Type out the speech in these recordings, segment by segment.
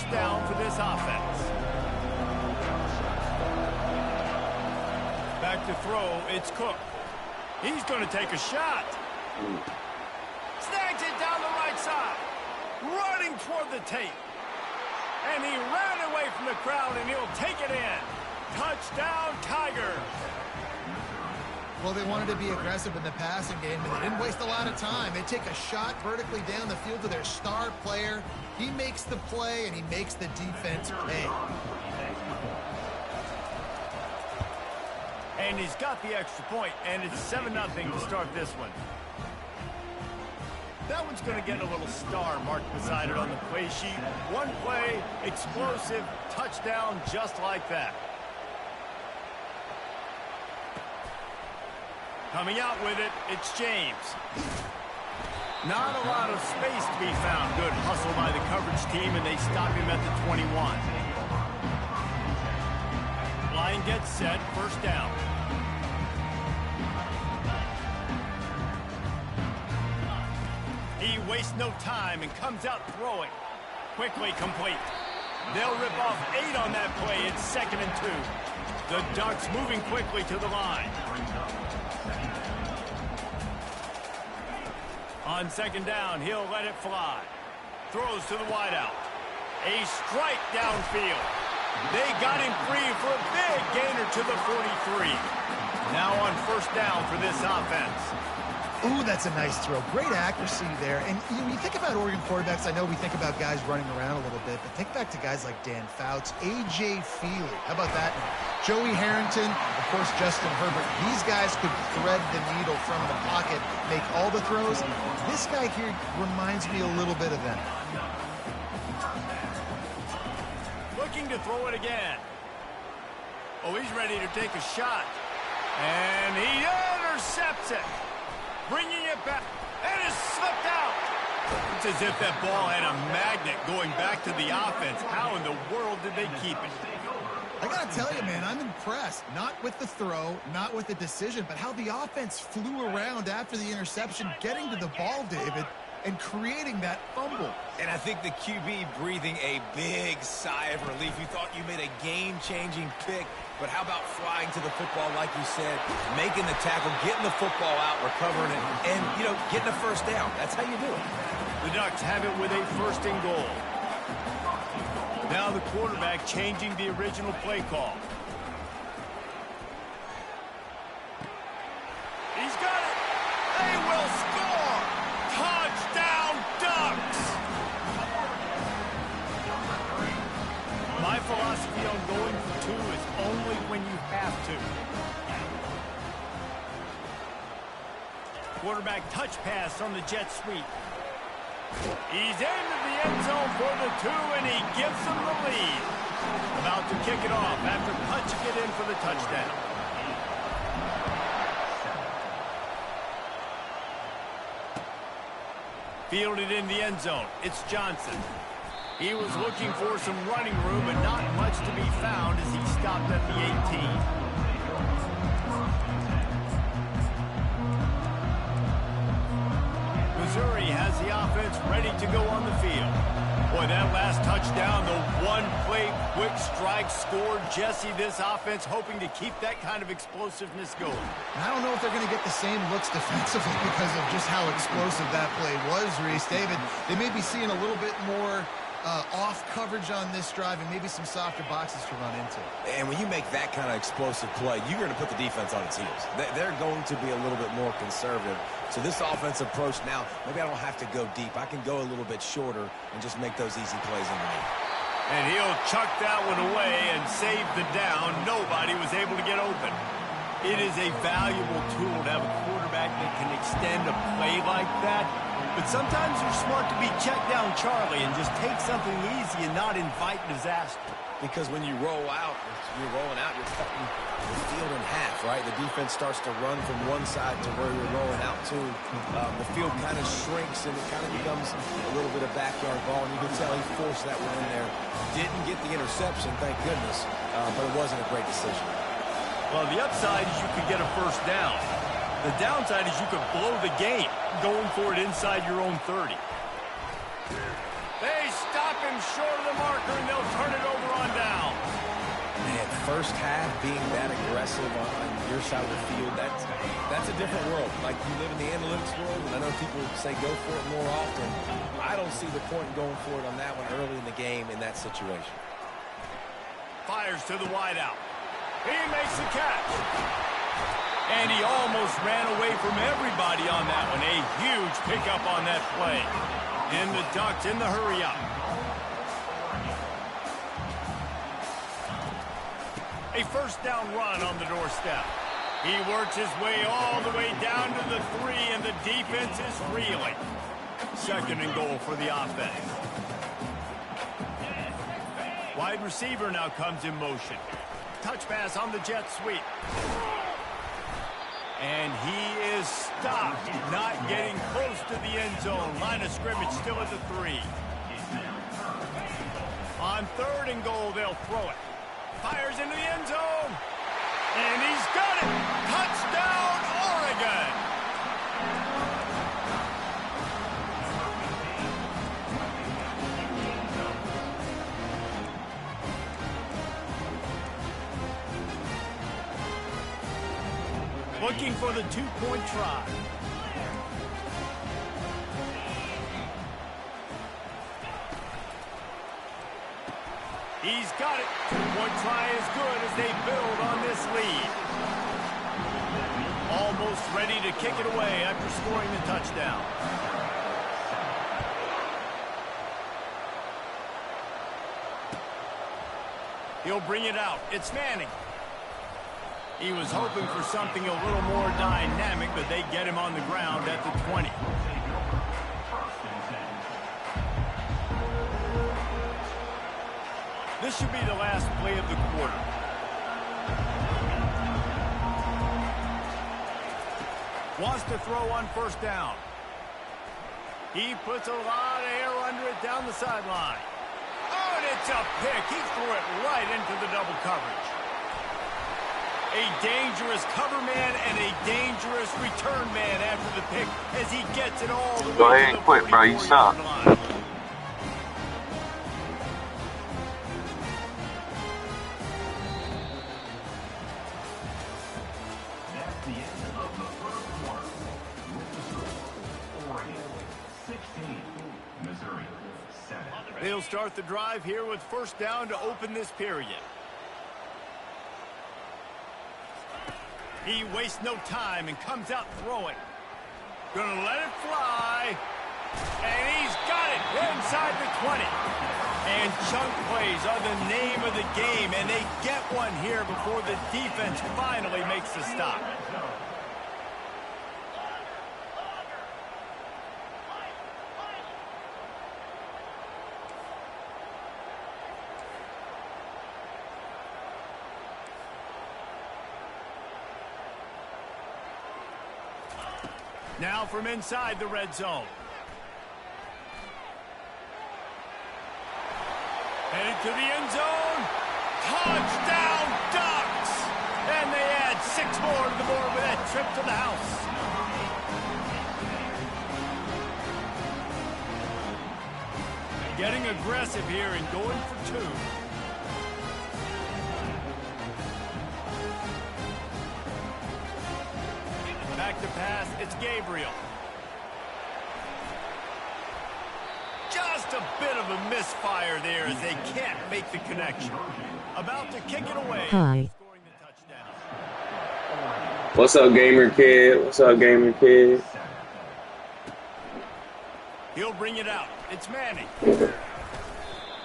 first down for this offense. Back to throw, it's Cook. He's going to take a shot. Snags it down the right side. Running toward the tape. And he ran away from the crowd, and he'll take it in. Touchdown, Tigers. Well, they wanted to be aggressive in the passing game, and they didn't waste a lot of time. They take a shot vertically down the field to their star player. He makes the play, and he makes the defense pay. And he's got the extra point, and it's 7-0 to start this one. That one's going to get a little star marked beside it on the play sheet. One play, explosive, touchdown, just like that. Coming out with it, it's James. Not a lot of space to be found. Good hustle by the coverage team, and they stop him at the 21. Line gets set, first down. He wastes no time and comes out throwing. Quickly complete. They'll rip off 8 on that play. It's 2nd and 2. The Ducks moving quickly to the line. On 2nd down, he'll let it fly. Throws to the wideout. A strike downfield. They got him free for a big gainer to the 43. Now on first down for this offense. Ooh, that's a nice throw. Great accuracy there. And you think about Oregon quarterbacks, I know we think about guys running around a little bit, but think back to guys like Dan Fouts, A.J. Feely. How about that? Joey Harrington, of course, Justin Herbert. These guys could thread the needle from the pocket, make all the throws. This guy here reminds me a little bit of them. Looking to throw it again. Oh, he's ready to take a shot. And he intercepts it. Bringing it back, and it's slipped out. It's as if that ball had a magnet going back to the offense. How in the world did they keep it? I got to tell you, man, I'm impressed. Not with the throw, not with the decision, but how the offense flew around after the interception, getting to the ball, David, and creating that fumble. And I think the QB breathing a big sigh of relief. You thought you made a game-changing pick, but how about flying to the football, like you said, making the tackle, getting the football out, recovering it, and, you know, getting a first down. That's how you do it. The Ducks have it with a 1st and goal. Now the quarterback changing the original play call. He's got it. They will score. Touchdown, Ducks. My philosophy on going for 2 is only when you have to. Quarterback touch pass on the jet sweep. He's into the end zone for the 2, and he gives them the lead. About to kick it off after punching it in for the touchdown. Fielded in the end zone. It's Johnson. He was looking for some running room, but not much to be found as he stopped at the 18. Missouri has the offense ready to go on the field. Boy, that last touchdown, the one-play quick strike scored. Jesse, this offense hoping to keep that kind of explosiveness going. And I don't know if they're going to get the same looks defensively because of just how explosive that play was, Reese. David, they may be seeing a little bit more off coverage on this drive and maybe some softer boxes to run into. And when you make that kind of explosive play, you're going to put the defense on its heels. They're going to be a little bit more conservative. So this offensive approach now, maybe I don't have to go deep. I can go a little bit shorter and just make those easy plays underneath. And he'll chuck that one away and save the down. Nobody was able to get open. It is a valuable tool to have a quarterback that can extend a play like that. But sometimes you're smart to be check down Charlie and just take something easy and not invite disaster. Because when you roll out, you're rolling out, you're cutting the field in half, right? The defense starts to run from one side to where you're rolling out to. The field kind of shrinks and it kind of becomes a little bit of backyard ball. And you can tell he forced that one in there. Didn't get the interception, thank goodness, but it wasn't a great decision. Well, the upside is you could get a first down. The downside is you could blow the game going for it inside your own 30. They stop him short of the marker, and they'll turn it over on down. Man, first half being that aggressive on your side of the field, that's a different world. Like, you live in the analytics world, and I know people say go for it more often. I don't see the point in going for it on that one early in the game in that situation. Fires to the wideout. He makes the catch. And he almost ran away from everybody on that one. A huge pickup on that play. And the Ducks in the hurry-up. A first down run on the doorstep. He works his way all the way down to the 3, and the defense is reeling. Second and goal for the offense. Wide receiver now comes in motion. Touch pass on the jet sweep. And he is stopped, not getting close to the end zone. Line of scrimmage still at the 3. On third and goal, they'll throw it. Fires into the end zone. And he's got it. Touchdown, Oregon. Looking for the 2-point try. He's got it. 2-point try is good as they build on this lead. Almost ready to kick it away after scoring the touchdown. He'll bring it out. It's Manning. He was hoping for something a little more dynamic, but they get him on the ground at the 20. This should be the last play of the quarter. Wants to throw on first down. He puts a lot of air under it down the sideline. Oh, and it's a pick. He threw it right into the double coverage. A dangerous cover man and a dangerous return man after the pick as he gets it all the way to the 44-yard line. Go ahead and quit, bro. You suck. They'll start the drive here with first down to open this period. He wastes no time and comes out throwing. Gonna let it fly. And he's got it inside the 20. And chunk plays are the name of the game, and they get one here before the defense finally makes the stop. Now from inside the red zone. Headed to the end zone. Touchdown, Ducks! And they add 6 more to the board with that trip to the house. Getting aggressive here and going for 2. Back to pass, it's Gabriel. Just a bit of a misfire there as they can't make the connection. About to kick it away. Hi. Scoring the touchdown. What's up, gamer kid? What's up, gamer kid? He'll bring it out. It's Manning.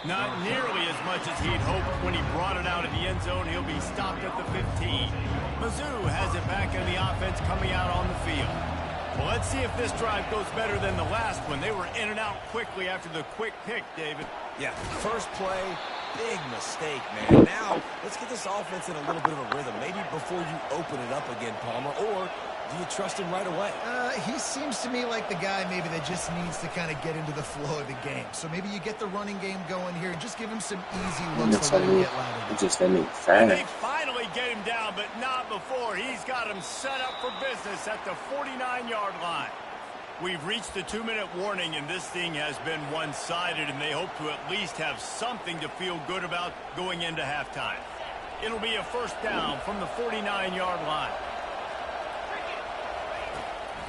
Not nearly as much as he'd hoped when he brought it out of the end zone. He'll be stopped at the 15. Mizzou has it back in the offense coming out on the field. Well, let's see if this drive goes better than the last one. They were in and out quickly after the quick pick, David. Yeah, first play, big mistake, man. Now, let's get this offense in a little bit of a rhythm. Maybe before you open it up again, Palmer, or do you trust him right away? He seems to me like the guy maybe that just needs to kind of get into the flow of the game. So maybe you get the running game going here and just give him some easy looks to let him get louder. Just that nigga They fast. finally get him down, but not before. He's got him set up for business at the 49-yard line. We've reached the 2-minute warning, and this thing has been one-sided, and they hope to at least have something to feel good about going into halftime. It'll be a first down from the 49-yard line.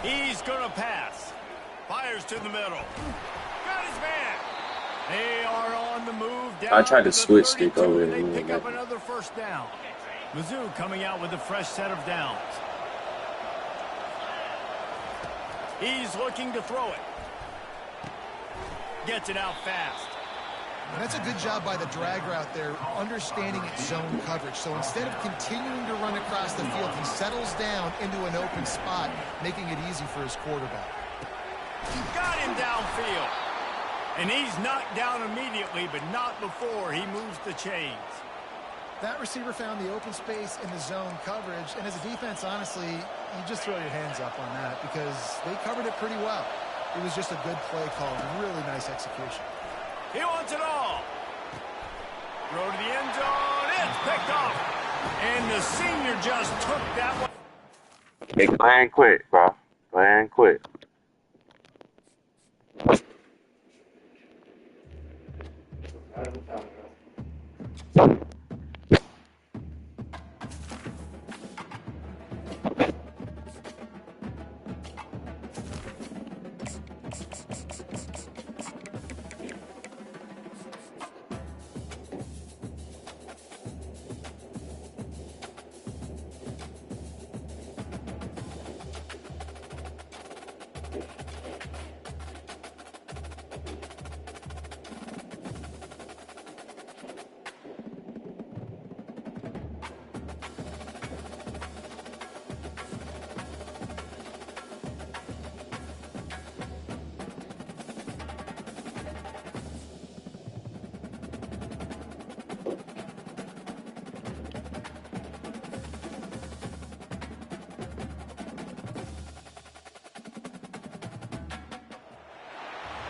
He's going to pass. Fires to the middle. Got his man. They are on the move down. I tried to switch 32, stick over and it. they pick up another first down. Mizzou coming out with a fresh set of downs. He's looking to throw it. Gets it out fast. And that's a good job by the drag route there, understanding its zone coverage. So instead of continuing to run across the field, he settles down into an open spot, making it easy for his quarterback. Got him downfield. And he's knocked down immediately, but not before he moves the chains. That receiver found the open space in the zone coverage, and as a defense, honestly, you just throw your hands up on that because they covered it pretty well. It was just a good play call, really nice execution. He wants it all. Throw to the end zone. It's picked off. And the senior just took that one. Hey, go ahead and quit, bro. Go ahead and quit.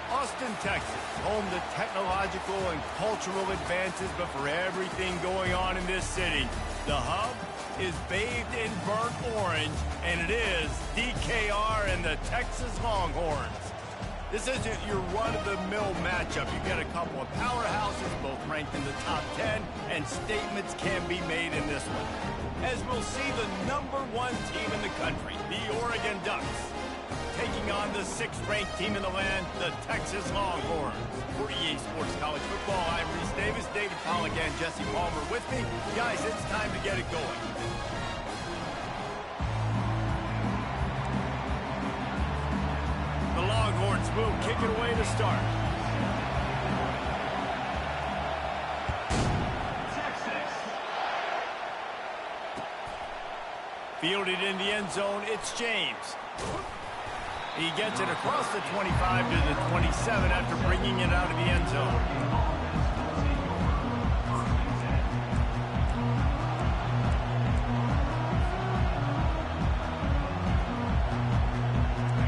Austin, Texas, home to technological and cultural advances, but for everything going on in this city, the hub is bathed in burnt orange, and it is DKR and the Texas Longhorns. This isn't your run-of-the-mill matchup. You get a couple of powerhouses, both ranked in the top 10, and statements can be made in this one. As we'll see the #1 team in the country, the Oregon Ducks, taking on the 6th-ranked team in the land, the Texas Longhorns. For EA Sports College Football, I'm Reese Davis, David Pollock, and Jesse Palmer with me. Guys, it's time to get it going. The Longhorns will kick it away to start. Fielded in the end zone, it's James. He gets it across the 25 to the 27 after bringing it out of the end zone.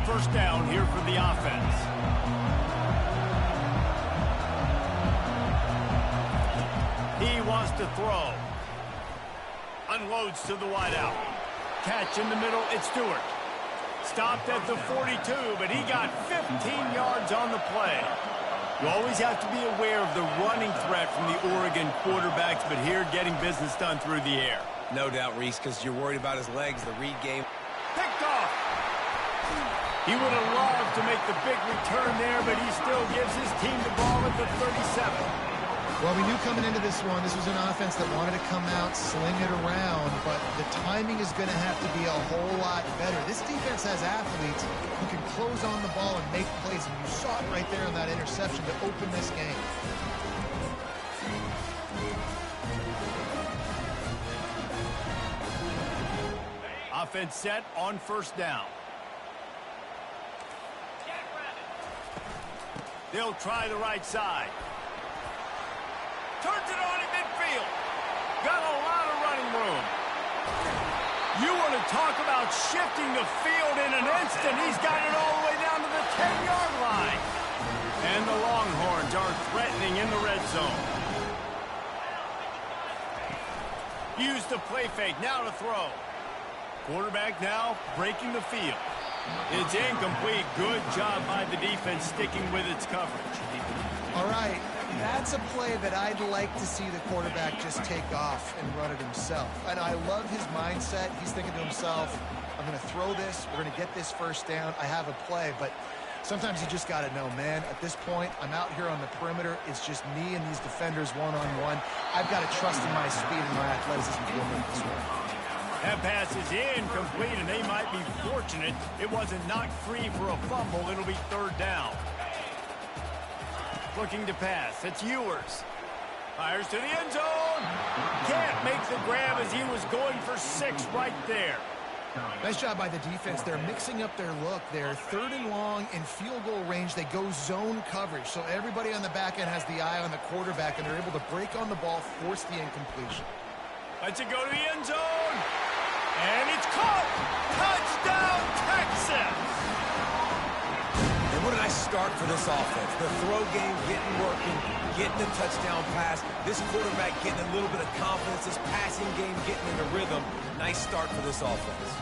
First down here for the offense. He wants to throw. Unloads to the wideout. Catch in the middle, it's Stewart. Stopped at the 42, but he got 15 yards on the play. You always have to be aware of the running threat from the Oregon quarterbacks, but here getting business done through the air. No doubt, Reese, because you're worried about his legs. The read game. Picked off. He would have loved to make the big return there, but he still gives his team the ball at the 37. Well, we knew coming into this one, this was an offense that wanted to come out, sling it around, but the timing is going to have to be a whole lot better. This defense has athletes who can close on the ball and make plays, and you saw it right there on that interception to open this game. Offense set on first down. They'll try the right side. Turns it on in midfield. Got a lot of running room. You want to talk about shifting the field in an instant. He's got it all the way down to the 10-yard line. And the Longhorns are threatening in the red zone. Use the play fake. Now to throw. Quarterback now breaking the field. It's incomplete. Good job by the defense sticking with its coverage. All right, that's a play that I'd like to see the quarterback just take off and run it himself. And I love his mindset. He's thinking to himself, I'm going to throw this. We're going to get this first down. I have a play, but sometimes you just got to know, man, at this point, I'm out here on the perimeter. It's just me and these defenders one-on-one. I've got to trust in my speed and my athleticism to make this work. That pass is incomplete, and they might be fortunate it wasn't knocked free for a fumble. It'll be third down. Looking to pass. It's Ewers. Fires to the end zone. Can't make the grab as he was going for 6 right there. Nice job by the defense. They're mixing up their look. They're third and long in field goal range. They go zone coverage. So everybody on the back end has the eye on the quarterback, and they're able to break on the ball, force the incompletion. Lets it go to the end zone. And it's caught! Touchdown, Texas! And what a nice start for this offense. The throw game working, getting the touchdown pass. This quarterback getting a little bit of confidence. This passing game getting in the rhythm. Nice start for this offense.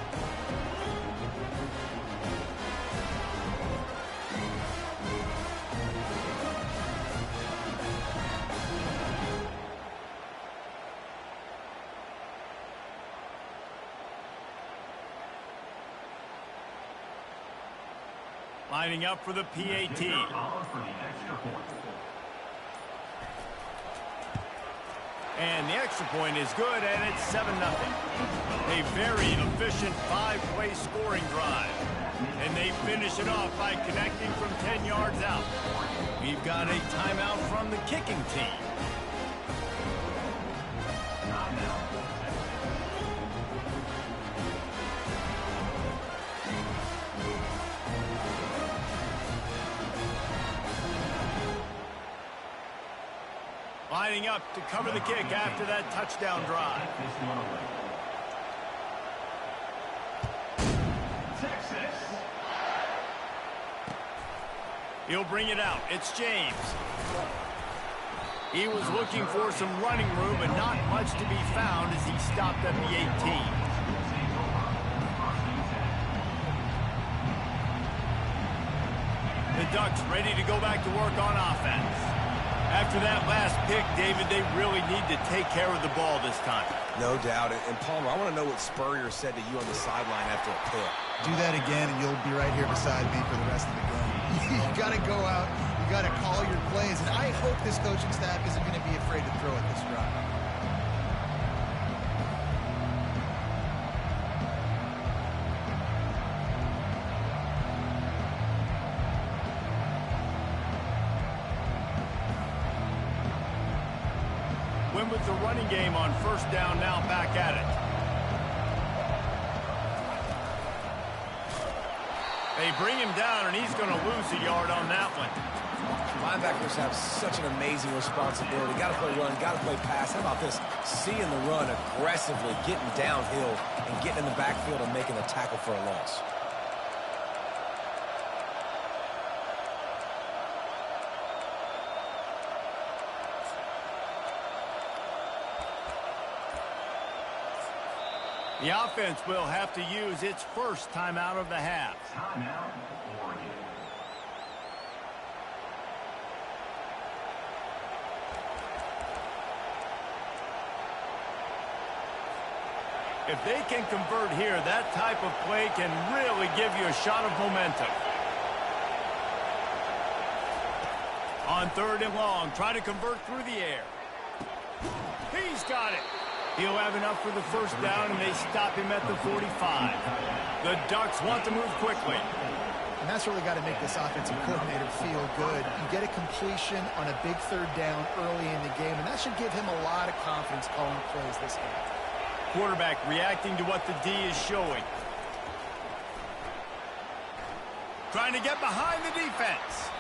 Lining up for the PAT. And the extra point is good, and it's 7-0. A very efficient 5-play scoring drive. And they finish it off by connecting from 10 yards out. We've got a timeout from the kicking team. Lining up to cover the kick after that touchdown drive. He'll bring it out. It's James. He was looking for some running room, but not much to be found as he stopped at the 18. The Ducks ready to go back to work on offense. After that last pick, David, they really need to take care of the ball this time. No doubt. And Palmer, I want to know what Spurrier said to you on the sideline after a pick. Do that again, and you'll be right here beside me for the rest of the game. You got to go out. You got to call your plays. And I hope this coaching staff isn't going to be afraid to throw at this drive. Win with the running game on first down, now back at it. They bring him down, and he's going to lose a yard on that one. Linebackers have such an amazing responsibility. Got to play run, got to play pass. How about this? Seeing the run aggressively, getting downhill, and getting in the backfield and making a tackle for a loss. The offense will have to use its first timeout of the half. Timeout, Oregon. If they can convert here, that type of play can really give you a shot of momentum. On third and long, try to convert through the air. He's got it. He'll have enough for the first down, and they stop him at the 45. The Ducks want to move quickly. And that's really got to make this offensive coordinator feel good. You get a completion on a big third down early in the game, and that should give him a lot of confidence calling plays this game. Quarterback reacting to what the D is showing. Trying to get behind the defense.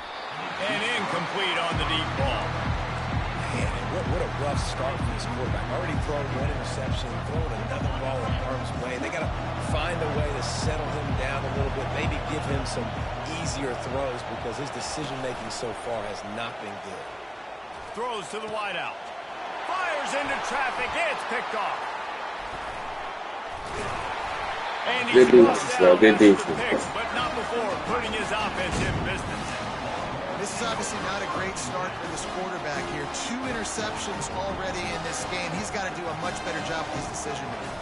And incomplete on the deep ball. Man, what a rough start for this quarterback. Already thrown one interception, throwing another ball in harm's way. They got to find a way to settle him down a little bit, maybe give him some easier throws because his decision-making so far has not been good. Throws to the wideout. Fires into traffic. It's picked off. And he's Good brought defense, down bro. Good most of the defense. picks, but not before putting his offense in business. This is obviously not a great start for this quarterback here. 2 interceptions already in this game. He's got to do a much better job with his decision making.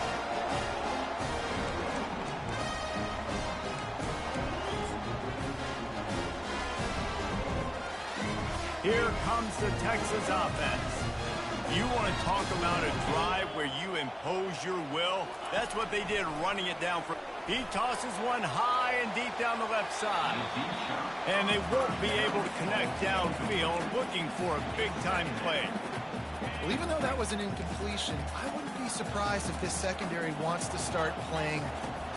Here comes the Texas offense. You want to talk about a drive where you impose your will? That's what they did running it down. He tosses one high and deep down the left side. And they won't be able to connect downfield, looking for a big-time play. Well, even though that was an incompletion, I wouldn't be surprised if this secondary wants to start playing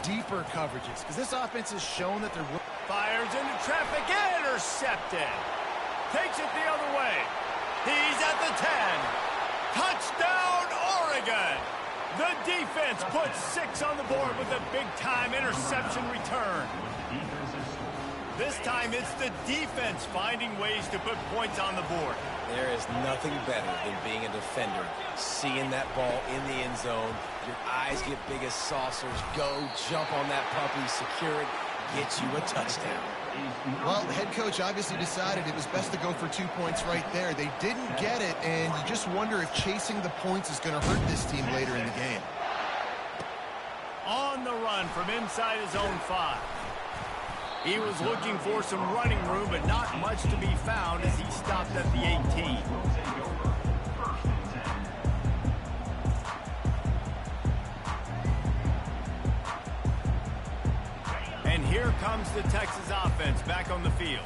deeper coverages, because this offense has shown that they're... Fires into traffic, intercepted. Takes it the other way. He's at the 10. Touchdown, Oregon. The defense puts 6 on the board with a big-time interception return. This time it's the defense finding ways to put points on the board. There is nothing better than being a defender. Seeing that ball in the end zone, your eyes get big as saucers. Go, jump on that puppy, secure it, gets you a touchdown. Well, the head coach obviously decided it was best to go for 2 points right there. They didn't get it, and you just wonder if chasing the points is going to hurt this team later in the game. On the run from inside his own 5. He was looking for some running room, but not much to be found as he stopped at the 18. And here comes the Texas offense back on the field.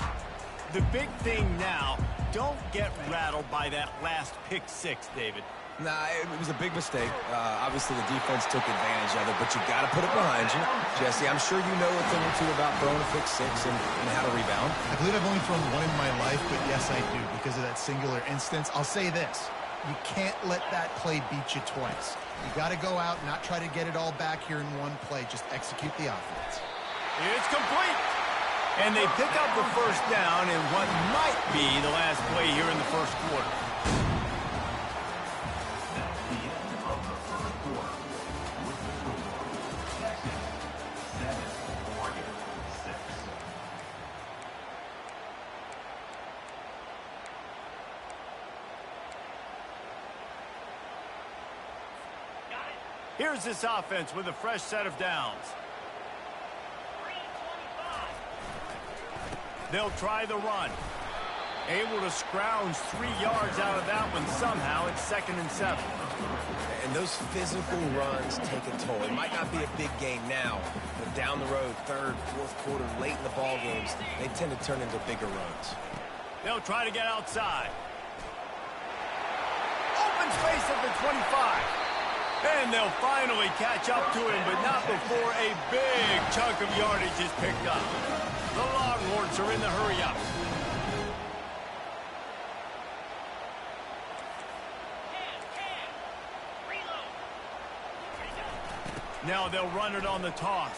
The big thing now, don't get rattled by that last pick 6, David. Nah, it was a big mistake. Obviously, the defense took advantage of it, but you got to put it behind you. Jesse, I'm sure you know a thing or two about throwing a pick 6 and how to rebound. I believe I've only thrown 1 in my life, but yes, I do, because of that singular instance. I'll say this. You can't let that play beat you twice. You got to go out and not try to get it all back here in one play. Just execute the offense. It's complete. And they pick up the first down in what might be the last play here in the first quarter. Here's this offense with a fresh set of downs. They'll try the run. Able to scrounge 3 yards out of that one somehow. It's 2nd and 7. And those physical runs take a toll. It might not be a big game now, but down the road, 3rd, 4th quarter, late in the ball games, they tend to turn into bigger runs. They'll try to get outside. Open space at the 25. And they'll finally catch up to him, but not before a big chunk of yardage is picked up. The Longhorns are in the hurry-up. Now they'll run it on the toss.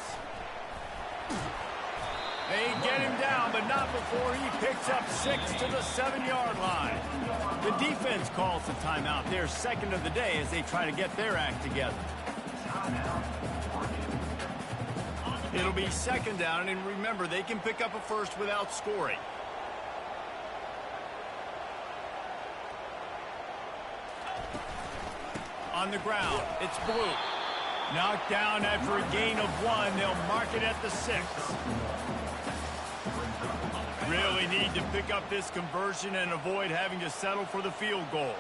They get him down, but not before he picks up 6 to the 7-yard line. The defense calls the timeout, their 2nd of the day, as they try to get their act together. It'll be 2nd down, and remember, they can pick up a first without scoring. On the ground, it's Blue. Knocked down after a gain of 1. They'll mark it at the 6. Really need to pick up this conversion and avoid having to settle for the field goal.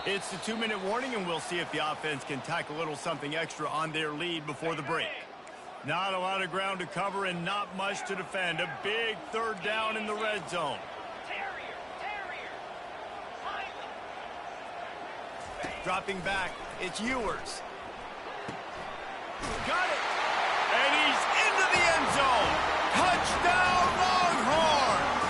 It's the 2-minute warning, and we'll see if the offense can tack a little something extra on their lead before the break. Not a lot of ground to cover and not much to defend. A big 3rd down in the red zone. Dropping back, it's Ewers. Got it! And he's into the end zone! Touchdown, Longhorns!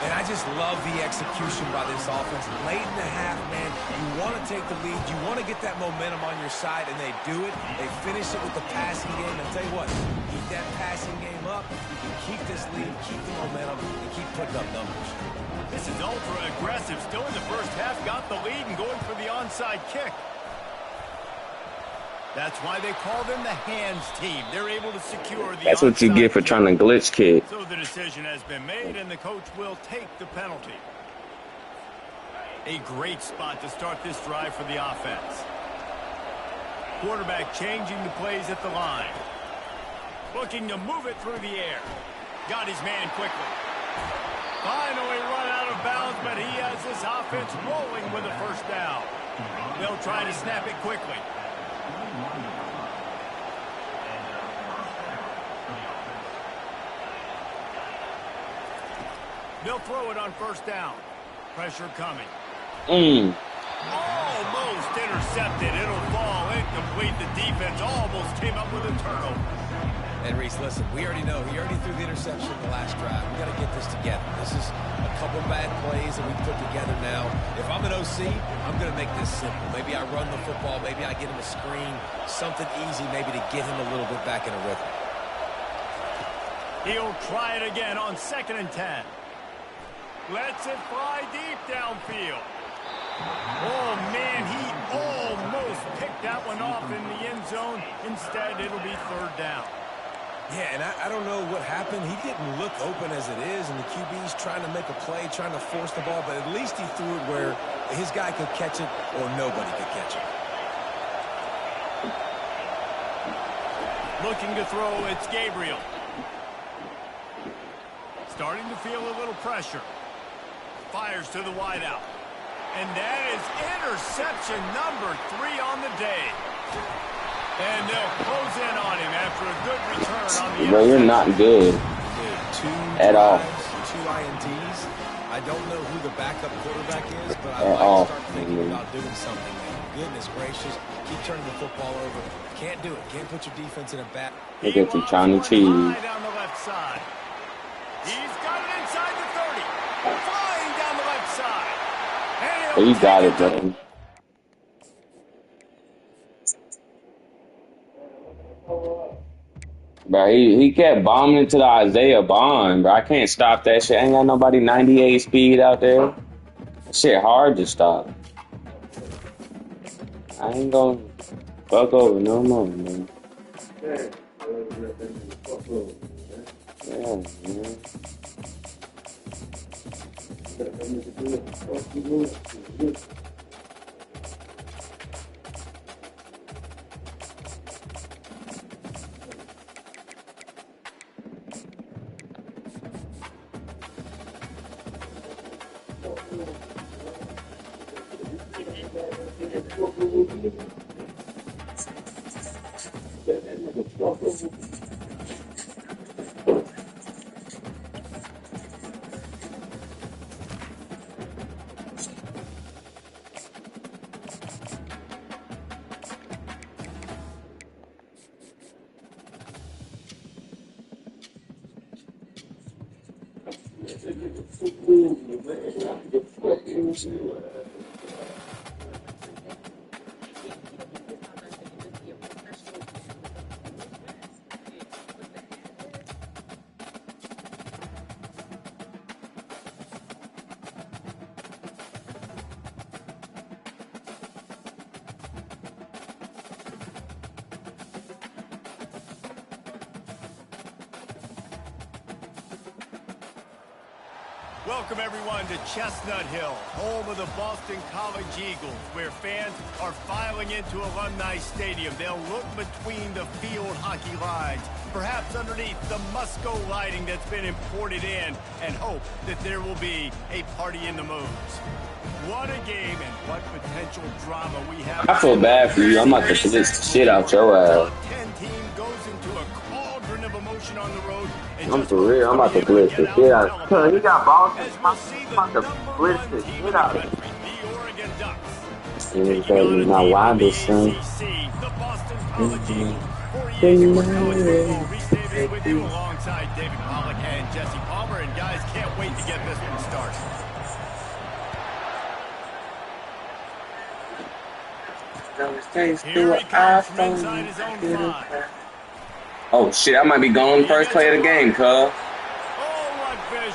And I just love the execution by this offense. Late in the half, man, you want to take the lead. You want to get that momentum on your side, and they do it. They finish it with the passing game. And tell you what, keep that passing game up. You can keep this this lead, keep the momentum, and keep putting up numbers. This is ultra aggressive. Still in the first half, got the lead and going for the onside kick. That's why they call them the hands team. They're able to secure the That's what you get for trying to glitch kick. So the decision has been made, and the coach will take the penalty. A great spot to start this drive for the offense. Quarterback changing the plays at the line. Looking to move it through the air. Got his man quickly. Finally run out of bounds, but he has this offense rolling with a first down. They'll try to snap it quickly. They'll throw it on first down. Pressure coming. Almost intercepted. It'll fall incomplete. The defense almost came up with a turnover. And Reese, listen, we already know. He already threw the interception in the last drive. We got to get this together. This is a couple bad plays that we put together now. If I'm an OC, I'm going to make this simple. Maybe I run the football. Maybe I get him a screen. Something easy maybe to get him a little bit back in a rhythm. He'll try it again on 2nd and 10. Lets it fly deep downfield. Oh, man, he almost picked that one off in the end zone. Instead, it'll be 3rd down. Yeah, and I don't know what happened. He didn't look open as it is, and the QB's trying to make a play, trying to force the ball, but at least he threw it where his guy could catch it or nobody could catch it. Looking to throw, it's Gabriel. Starting to feel a little pressure. Fires to the wideout. And that is interception number 3 on the day. And they'll close in on him after a good return on the Bro, you're not good at all. 2 INTs. I don't know who the backup quarterback is, but I might start thinking about doing something there. Goodness gracious. Keep turning the football over. Can't do it. Can't put your defense in a bat. Look at you trying to cheese. Down the left side. He's got it inside the 30. Flying down the left side. Oh, you got it, bro. Bro, he kept bombing into the Isaiah Bond, bro. I can't stop that shit. Ain't got nobody 98 speed out there. That shit hard to stop. I ain't gonna fuck over no more, man. Yeah, man. Welcome, everyone, to Chestnut Hill, home of the Boston College Eagles, where fans are filing into Alumni Stadium. They'll look between the field hockey lines, perhaps underneath the Musco lighting that's been imported in, and hope that there will be a party in the moves. What a game and what potential drama we have. I feel bad for you. I'm about to blitz the shit out your ass. 10 team goes into a cauldron of emotion on the road. I'm for real. I'm about to blitz the shit out. Cause he got balls. I'm about to blitz the shit out of him. The Oregon Ducks. He's not wild, son. The Boston College Eagles. For EA Sports College Football, Reese Davis with you alongside David Pollack and Jesse Palmer. And guys, can't wait to get this one started. Here he comes from inside his own 5. Oh shit, I might be going first play of the game, cuz.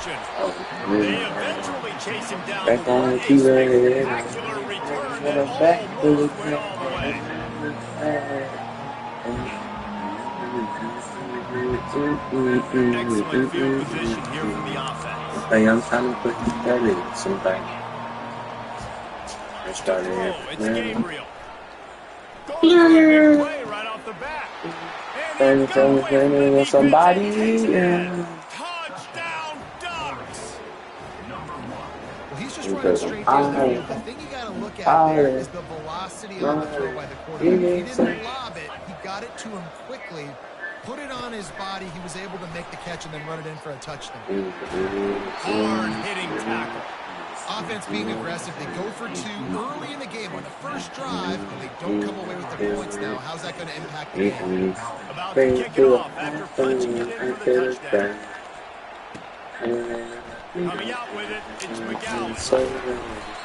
motion. Oh, They man. eventually chase him down. Back on the What a key right here. spectacular return that Back to the almost went all the way. Excellent field position here from the offense. I'm trying to put that in somebody. I To started throw, it's here. Gabriel. Going for the big play right off the bat. And he got away from the defense Somebody. and takes it in. Touchdown Ducks! Well, he's just running straight down the field. The thing you got to look at there is the velocity on the throw by the quarterback. He didn't lob it. He got it to him quickly, put it on his body. He was able to make the catch and then run it in for a touchdown. Hard-hitting tackle. Offense being aggressive. They go for two early in the game on the first drive, and they don't come away with the points now. How's that going to impact the game? About to kick it off after punching it in for the touchdown. Coming out with it, it's McGowan.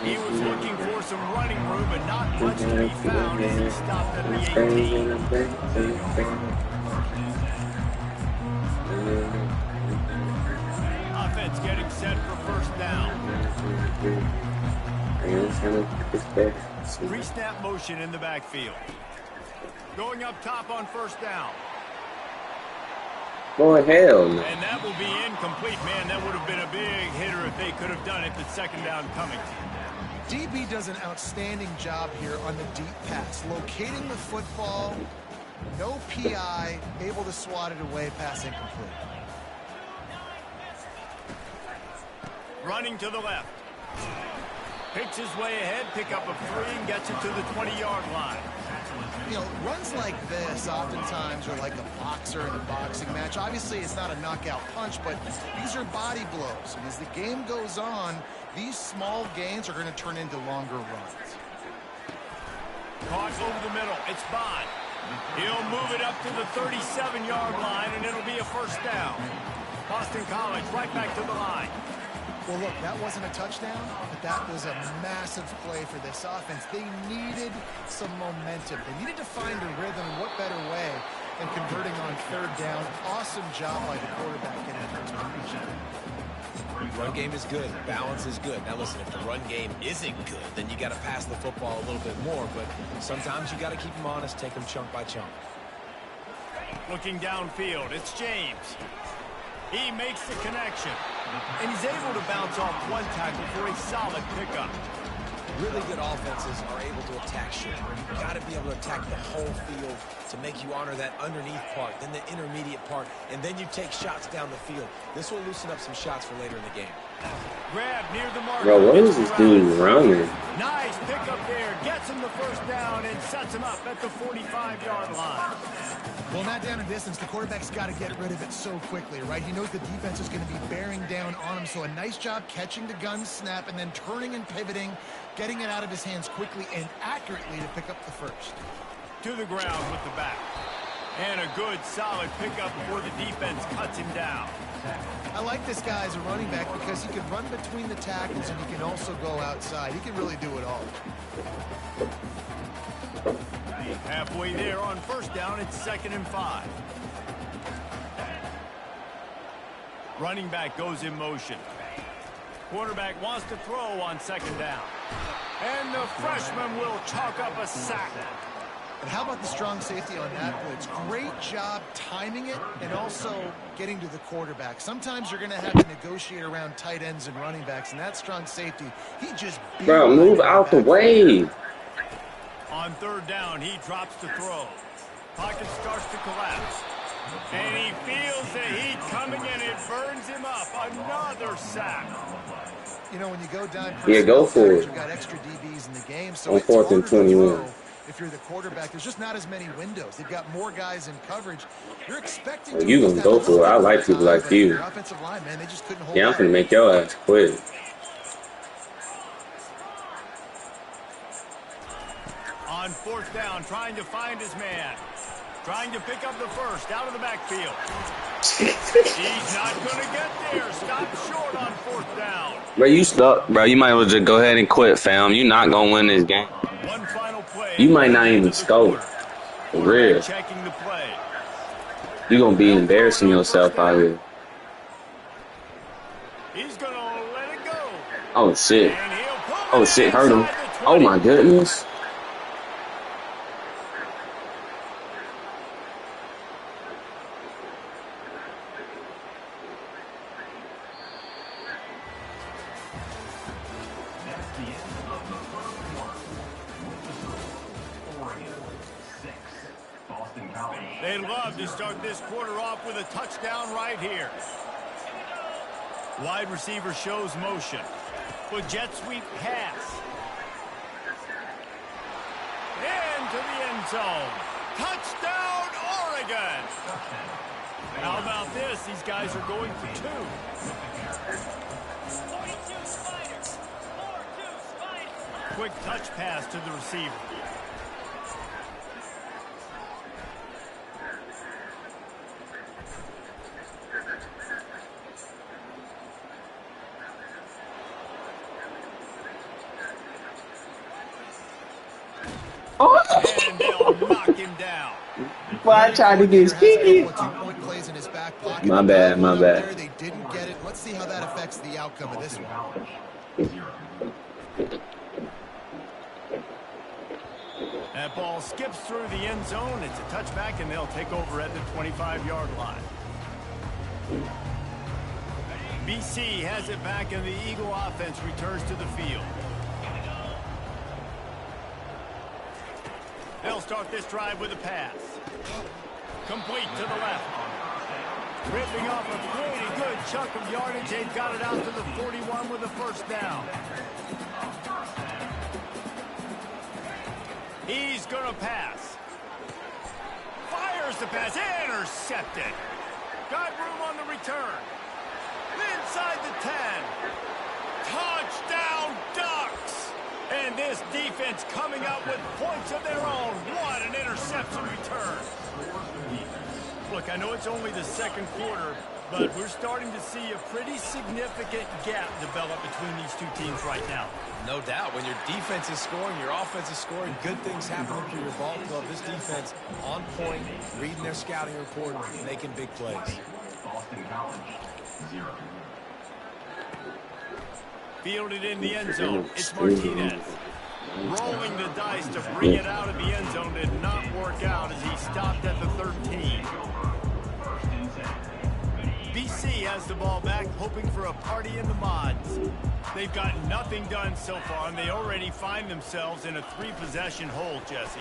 He was looking for some running room, but not much to be found as he stopped at the 18. Offense getting set for first down. Pre-snap motion in the backfield. Going up top on first down. Boy, hell no. And that will be incomplete. Man, that would have been a big hitter if they could have done it, but second down coming. DB does an outstanding job here on the deep pass. Locating the football, no PI, able to swat it away, pass incomplete. Running to the left. Picks his way ahead, pick up a 3, and gets it to the 20-yard line. You know, runs like this oftentimes are like a boxer in a boxing match. Obviously, it's not a knockout punch, but these are body blows. And as the game goes on, these small gains are going to turn into longer runs. Caught over the middle. It's Bond. He'll move it up to the 37-yard line, and it'll be a first down. Boston College right back to the line. Well, look, that wasn't a touchdown, but that was a massive play for this offense. They needed some momentum. They needed to find a rhythm, and what better way than converting on third down. Awesome job by the quarterback getting it to him. Run game is good. Balance is good. Now, listen, if the run game isn't good, then you got to pass the football a little bit more, but sometimes you got to keep them honest, take them chunk by chunk. Looking downfield, it's James. He makes the connection, and he's able to bounce off one tackle for a solid pickup. Really good offenses are able to attack short. You've got to be able to attack the whole field to make you honor that underneath part, then the intermediate part, and then you take shots down the field. This will loosen up some shots for later in the game. Grab near the mark. Bro, what is this dude running? Nice pickup there. Gets him the first down and sets him up at the 45-yard line. Well, not down in distance. The quarterback's got to get rid of it so quickly, right? He knows the defense is going to be bearing down on him, so a nice job catching the gun snap and then turning and pivoting, getting it out of his hands quickly and accurately to pick up the first. To the ground with the back. And a good, solid pickup before the defense cuts him down. I like this guy as a running back because he can run between the tackles and he can also go outside. He can really do it all. Halfway there on first down, it's 2nd and 5. Running back goes in motion. Quarterback wants to throw on 2nd down. And the freshman will chalk up a sack. And how about the strong safety on that blitz? Great job timing it and also getting to the quarterback. Sometimes you're going to have to negotiate around tight ends and running backs, and that strong safety, he just... Bro, move out the way. On 3rd down, he drops to throw. Pocket starts to collapse. And he feels the heat coming in. It burns him up. Another sack. You know, when you go down... Yeah, go for it. You've got extra DBs in the game, so On it's 4th and harder to 21. throw. If you're the quarterback, there's just not as many windows. They've got more guys in coverage. You're expecting Well, to you gonna go for it. I like people like you. Your offensive line, man, they just couldn't hold Yeah, I'm back. gonna make your ass quit. On 4th down, trying to find his man. Trying to pick up the first out of the backfield. He's not going to get there. Stop short on 4th down. Bro, you stuck. Bro, you might as well just go ahead and quit, fam. You're not gonna win this game. One final play. You might not even score. For real. Checking the play. You're gonna be embarrassing yourself out here. He's going to let it go. Oh, shit. And he'll pull Oh, it shit, hurt him. inside the 20. Oh, my goodness. That's the end of the first quarter. With the score, Oregon 6, Boston College. They'd love to start this quarter off with a touchdown right here. Wide receiver shows motion. With jet sweep pass. Into the end zone. Touchdown, Oregon. How about this? These guys are going for 2. 42 Spiders. 4-2 Spiders. Quick touch pass to the receiver. And they'll knock him down. Boy, I tried to get skinny. Two-point plays in his back pocket. My bad, my bad. There, they didn't get it. Let's see how that affects the outcome of this one. That ball skips through the end zone. It's a touchback, and they'll take over at the 25-yard line. BC has it back, and the Eagle offense returns to the field. They'll start this drive with a pass. Complete to the left. Ripping off a pretty good chunk of yardage. They've got it out to the 41 with a first down. He's going to pass. Fires the pass. Intercepted. Got room on the return. Inside the 10. Touchdown, Ducks. And this defense coming out with points of their own. What an interception return. Look, I know it's only the second quarter, but we're starting to see a pretty significant gap develop between these two teams right now. No doubt. When your defense is scoring, your offense is scoring, good things happening through your ball club. This defense on point, reading their scouting report, making big plays. Boston College 0. Fielded in the end zone. It's Martinez. Rolling the dice to bring it out of the end zone did not work out as he stopped at the 13. BC has the ball back, hoping for a party in the mods. They've got nothing done so far, and they already find themselves in a 3-possession hole, Jesse.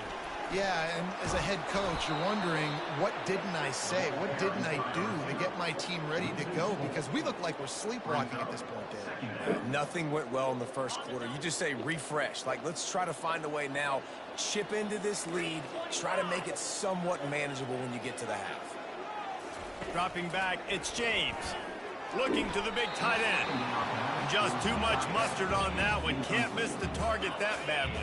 Yeah, and as a head coach, you're wondering, what didn't I say? What didn't I do to get my team ready to go? Because we look like we're sleepwalking at this point, Dave. Nothing went well in the first quarter. You just say refresh. Like, let's try to find a way now. Chip into this lead. Try to make it somewhat manageable when you get to the half. Dropping back, it's James. Looking to the big tight end. Just too much mustard on that one. Can't miss the target that badly.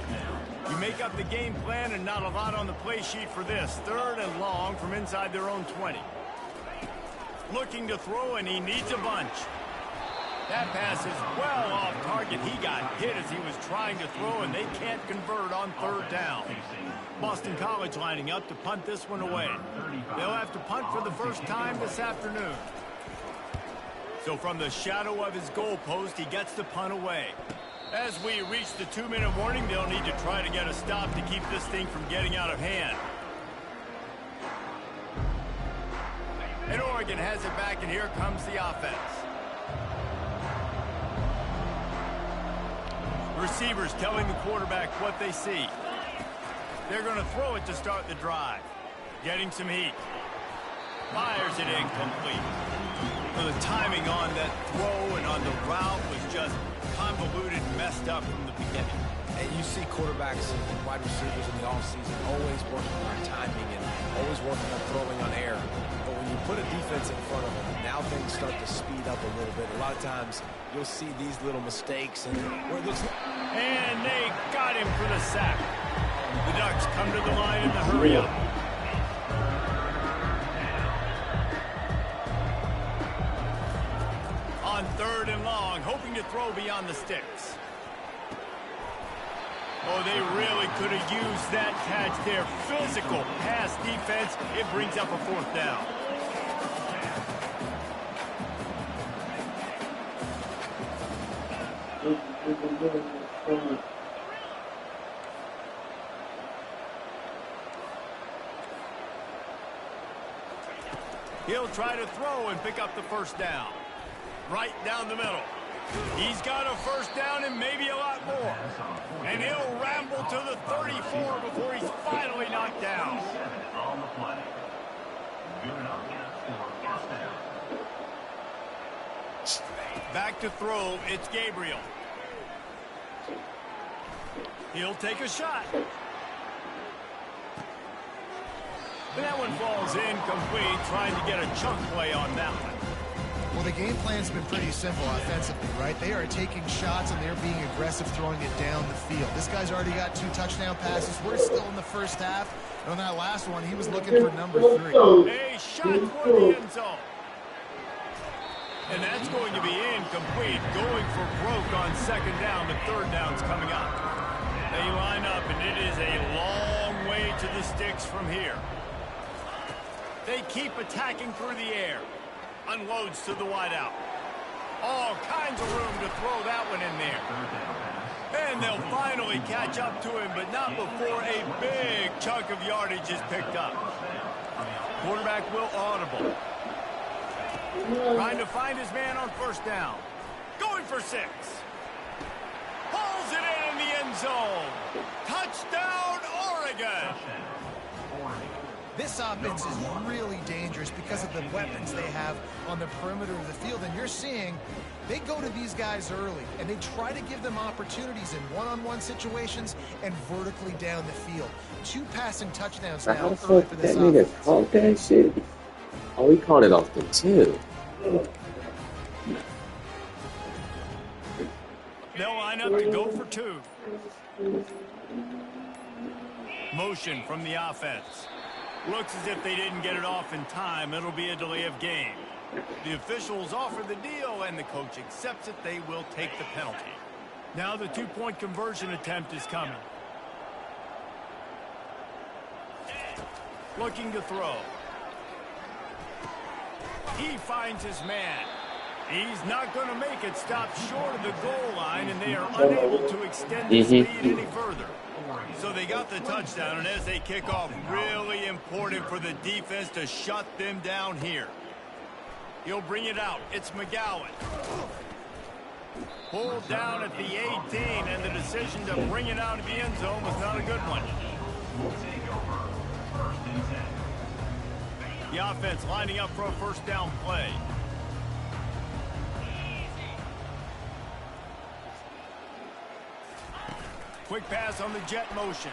You make up the game plan and not a lot on the play sheet for this. 3rd and long from inside their own 20. Looking to throw, and he needs a bunch. That pass is well off target. He got hit as he was trying to throw, and they can't convert on 3rd down. Boston College lining up to punt this one away. They'll have to punt for the first time this afternoon. So from the shadow of his goalpost, he gets the punt away. As we reach the 2-minute warning, they'll need to try to get a stop to keep this thing from getting out of hand. And Oregon has it back, and here comes the offense. Receivers telling the quarterback what they see. They're going to throw it to start the drive. Getting some heat. Fires it incomplete. The timing on that throw and on the route was just convoluted and messed up from the beginning. And you see quarterbacks and wide receivers in the offseason always working on timing and always working on throwing on air. But when you put a defense in front of them, now things start to speed up a little bit. A lot of times you'll see these little mistakes and where it looks like... And they got him for the sack. The Ducks come to the line in the hurry up. On 3rd and long, hoping to throw beyond the sticks. Oh, they really could have used that catch there. Physical pass defense. It brings up a 4th down. He'll try to throw and pick up the first down. Right down the middle. He's got a first down and maybe a lot more. And he'll ramble to the 34 before he's finally knocked down. On the play. Good enough for first down. Back to throw, it's Gabriel. He'll take a shot. But that one falls incomplete, trying to get a chunk play on that one. Well, the game plan's been pretty simple offensively, right? They are taking shots and they're being aggressive, throwing it down the field. This guy's already got 2 touchdown passes. We're still in the first half. And on that last one, he was looking for number 3. A shot for the end zone. And that's going to be incomplete. Going for broke on second down, but third down's coming up. They line up, and it is a long way to the sticks from here. They keep attacking through the air. Unloads to the wideout. All kinds of room to throw that one in there. And they'll finally catch up to him, but not before a big chunk of yardage is picked up. Quarterback will audible. Trying to find his man on first down. Going for 6. Pulls it in the end zone. Touchdown, Oregon. This offense is really dangerous because of the weapons they have on the perimeter of the field. And you're seeing they go to these guys early, and they try to give them opportunities in one-on-one situations and vertically down the field. 2 passing touchdowns now early for this offense. That nigga caught that shit. Oh, he caught it off the tip. They'll line up to go for 2. Motion from the offense. Looks as if they didn't get it off in time. It'll be a delay of game. The officials offer the deal, and the coach accepts it. They will take the penalty. Now the 2-point conversion attempt is coming. Looking to throw. He finds his man. He's not going to make it. Stop short of the goal line, and they are unable to extend this lead any further. So they got the touchdown, and as they kick off, really important for the defense to shut them down here. He'll bring it out. It's McGowan. Pulled down at the 18, and the decision to bring it out of the end zone was not a good one. The offense lining up for a first down play. Quick pass on the jet motion.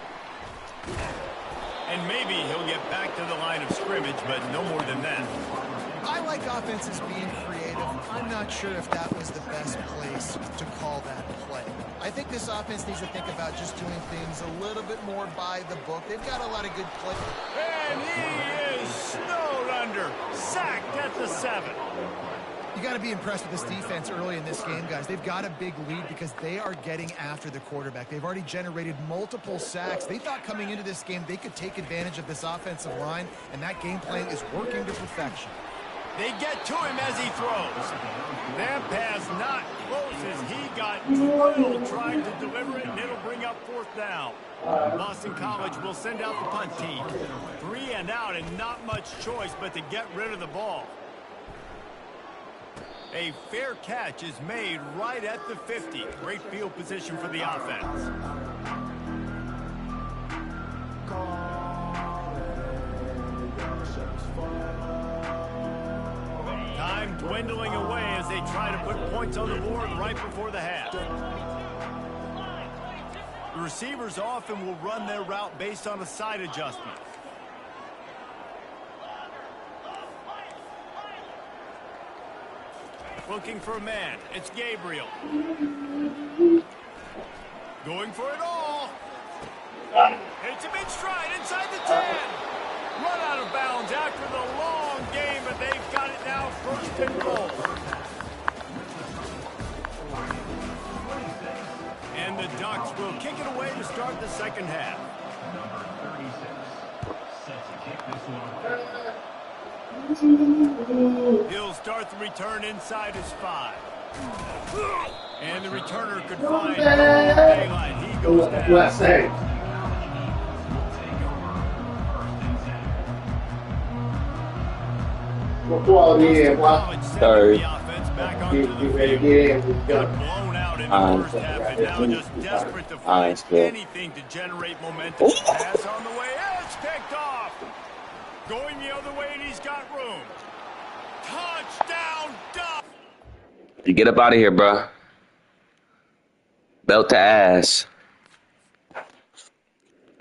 And maybe he'll get back to the line of scrimmage, but no more than that. I like offenses being creative. I'm not sure if that was the best place to call that play. I think this offense needs to think about just doing things a little bit more by the book. They've got a lot of good play. And he is snowed under. Sacked at the 7. You got to be impressed with this defense early in this game, guys. They've got a big lead because they are getting after the quarterback. They've already generated multiple sacks. They thought coming into this game they could take advantage of this offensive line, and that game plan is working to perfection. They get to him as he throws. That pass not close as he got drilled trying to deliver it, and it'll bring up 4th down. Boston College will send out the punt team. 3 and out, and not much choice but to get rid of the ball. A fair catch is made right at the 50. Great field position for the offense. Time dwindling away as they try to put points on the board right before the half. The receivers often will run their route based on a side adjustment. Looking for a man. It's Gabriel. Going for it all. Hits him in stride inside the 10. Run out of bounds after the long game, but they've got it now 1st and goal. And the Ducks will kick it away to start the second half. Number 36 set to kick this one. He'll start the return inside his 5. And the returner could find no daylight. He goes down. Third. Back onto the field. Got blown out in the first half and now just desperate to find anything to generate momentum. Pass on the way. It's picked off. Going the other way and he's got room. Touchdown, Duck. You get up out of here, bro. Belt to ass.